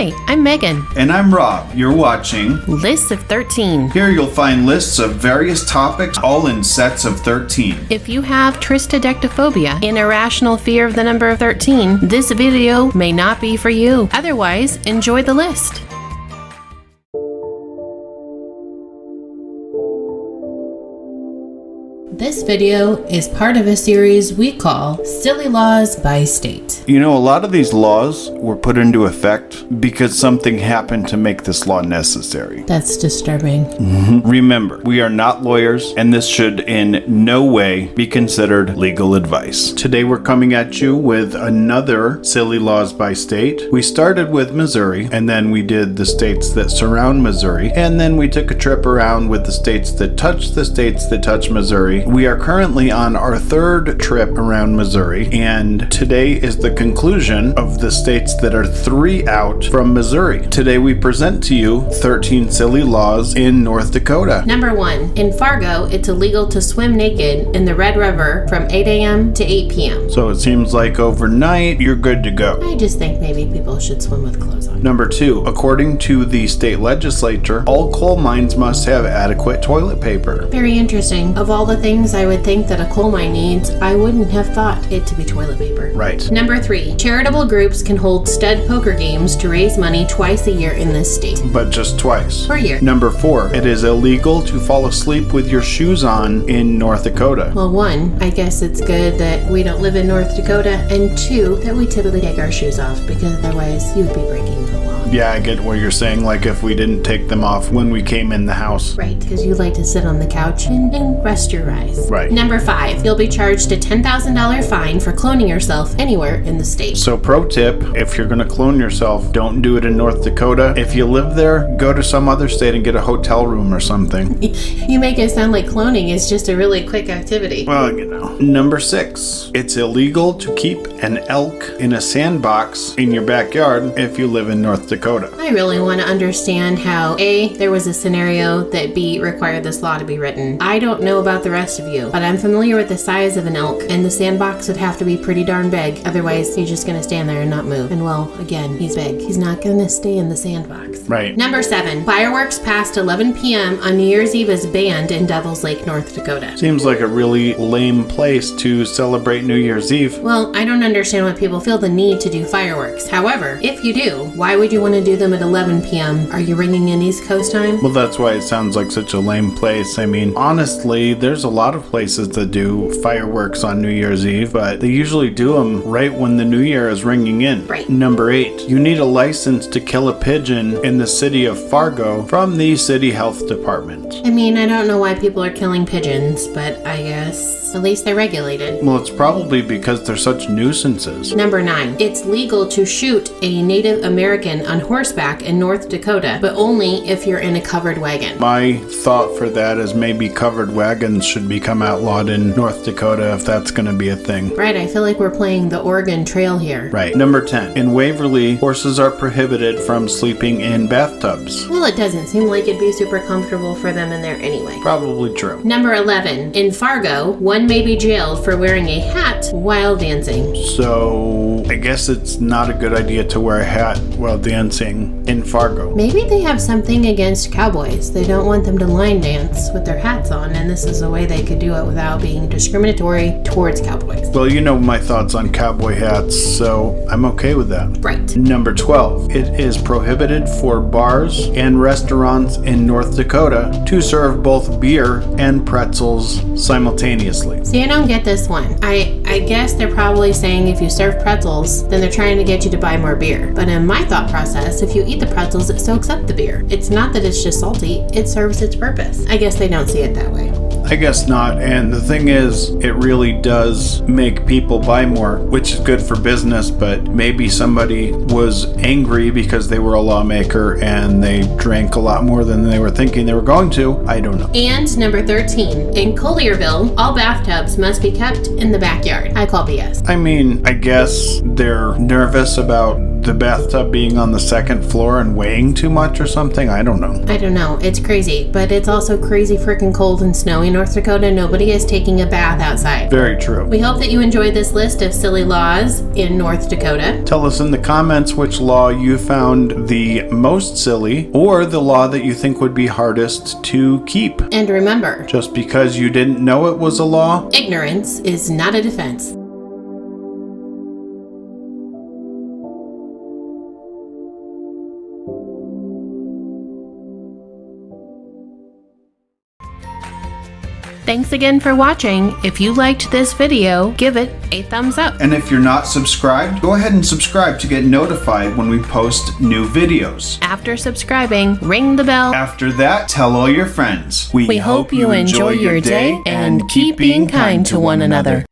Hi, I'm Megan. And I'm Rob. You're watching Lists of 13. Here you'll find lists of various topics, all in sets of 13. If you have tristodectophobia, an irrational fear of the number 13, this video may not be for you. Otherwise, enjoy the list. This video is part of a series we call Silly Laws by State. You know, a lot of these laws were put into effect because something happened to make this law necessary. That's disturbing. Remember, we are not lawyers, and this should in no way be considered legal advice. Today we're coming at you with another Silly Laws by State. We started with Missouri, and then we did the states that surround Missouri, and then we took a trip around with the states that touch Missouri. We are currently on our third trip around Missouri, and today is the conclusion of the states that are 3 out from Missouri. Today we present to you 13 silly laws in North Dakota. Number 1. In Fargo, it's illegal to swim naked in the Red River from 8 a.m. to 8 p.m. So it seems like overnight you're good to go. I just think maybe people should swim with clothes on. Number 2. According to the state legislature, all coal mines must have adequate toilet paper. Very interesting. Of all the things I would think that a coal mine needs, I wouldn't have thought it to be toilet paper. Right. Number 3. Charitable groups can hold stud poker games to raise money twice a year in this state. But just twice. Per year. Number 4. It is illegal to fall asleep with your shoes on in North Dakota. Well, 1, I guess it's good that we don't live in North Dakota, and 2, that we typically take our shoes off, because otherwise you would be breaking the law. Yeah, I get what you're saying, like if we didn't take them off when we came in the house. Right, because you like to sit on the couch and rest your eyes. Right. Number 5, you'll be charged a $10,000 fine for cloning yourself anywhere in the state. So pro tip, if you're going to clone yourself, don't do it in North Dakota. If you live there, go to some other state and get a hotel room or something. You make it sound like cloning is just a really quick activity. Well, you know. Number 6, it's illegal to keep an elk in a sandbox in your backyard if you live in North Dakota. I really want to understand how A, there was a scenario that B, required this law to be written. I don't know about the rest of you, but I'm familiar with the size of an elk, and the sandbox would have to be pretty darn big. Otherwise, he's just going to stand there and not move. And well, again, he's big. He's not going to stay in the sandbox. Right. Number 7, fireworks past 11 p.m. on New Year's Eve is banned in Devil's Lake, North Dakota. Seems like a really lame place to celebrate New Year's Eve. Well, I don't understand why people feel the need to do fireworks. However, if you do, why would you want to do them at 11 p.m.? Are you ringing in East Coast time? Well, that's why it sounds like such a lame place. I mean, honestly, there's a lot of places that do fireworks on New Year's Eve, but they usually do them right when the new year is ringing in. Right. Number 8, you need a license to kill a pigeon in the city of Fargo from the city health department. I mean, I don't know why people are killing pigeons, but I guess at least they're regulated. Well, it's probably because they're such nuisances. Number 9, it's legal to shoot a Native American on horseback in North Dakota, but only if you're in a covered wagon. My thought for that is maybe covered wagons should become outlawed in North Dakota if that's going to be a thing. Right, I feel like we're playing the Oregon Trail here. Right. Number 10, in Waverly, horses are prohibited from sleeping in bathtubs. Well, it doesn't seem like it'd be super comfortable for them in there anyway. Probably true. Number 11, in Fargo, one may be jailed for wearing a hat while dancing. So, I guess it's not a good idea to wear a hat while dancing in Fargo. Maybe they have something against cowboys. They don't want them to line dance with their hats on, and this is a way they could do it without being discriminatory towards cowboys. Well, you know my thoughts on cowboy hats, so I'm okay with that. Right. Number 12, it is prohibited for bars and restaurants in North Dakota to serve both beer and pretzels simultaneously. See, I don't get this one. I guess they're probably saying if you serve pretzels, then they're trying to get you to buy more beer. But in my thought process, if you eat the pretzels, it soaks up the beer. It's not that it's just salty, it serves its purpose. I guess they don't see it that way. I guess not, and the thing is, it really does make people buy more, which is good for business, but maybe somebody was angry because they were a lawmaker and they drank a lot more than they were thinking they were going to. I don't know. And number 13, in Collierville, all bathtubs must be kept in the backyard. I call BS. I mean, I guess they're nervous about the bathtub being on the second floor and weighing too much or something? I don't know. I don't know. It's crazy, but it's also crazy freaking cold and snowy North Dakota. Nobody is taking a bath outside. Very true. We hope that you enjoyed this list of silly laws in North Dakota. Tell us in the comments which law you found the most silly, or the law that you think would be hardest to keep. And remember, Just because you didn't know it was a law, ignorance is not a defense. Thanks again for watching. If you liked this video, give it a thumbs up. and if you're not subscribed, go ahead and subscribe to get notified when we post new videos. After subscribing, ring the bell. After that, tell all your friends. We hope you enjoy your day and keep being kind to one another.